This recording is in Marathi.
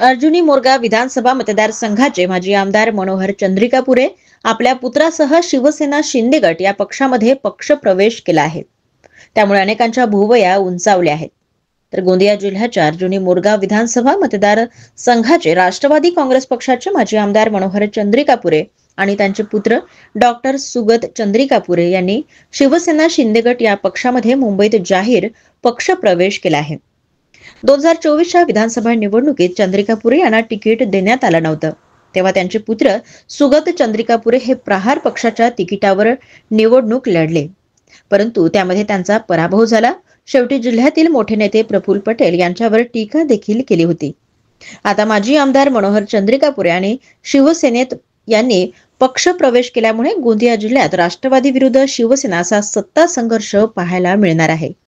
अर्जुनी मोरगाव विधानसभा मतदारसंघाचे माजी आमदार मनोहर चंद्रिकापुरे आपल्या पुत्रासह शिवसेना शिंदे गट या पक्षामध्ये पक्षप्रवेश केला आहे. त्यामुळे अनेकांच्या भुवया उंचावल्या आहेत. तर गोंदिया जिल्ह्याच्या अर्जुनी मोरगाव विधानसभा मतदारसंघाचे राष्ट्रवादी काँग्रेस पक्षाचे माजी आमदार मनोहर चंद्रिकापुरे आणि त्यांचे पुत्र डॉक्टर सुगत चंद्रिकापुरे यांनी शिवसेना शिंदे गट या पक्षामध्ये मुंबईत जाहीर पक्षप्रवेश केला आहे. 2024च्या विधानसभा निवडणुकीत चंद्रिकापुरे यांना तिकीट देण्यात आलं नव्हतं. तेव्हा त्यांचे पुत्र सुगत चंद्रिकापुरे हे प्रहार पक्षाच्या तिकिटावर निवडणूक लढले, परंतु त्यामध्ये त्यांचा पराभव झाला. शेवटी जिल्ह्यातील मोठे नेते प्रफुल्ल पटेल यांच्यावर टीका देखील केली होती. आता माजी आमदार मनोहर चंद्रिकापुरे आणि शिवसेनेत यांनी पक्ष प्रवेश केल्यामुळे गोंदिया जिल्ह्यात राष्ट्रवादी विरुद्ध शिवसेना असा सत्ता संघर्ष पाहायला मिळणार आहे.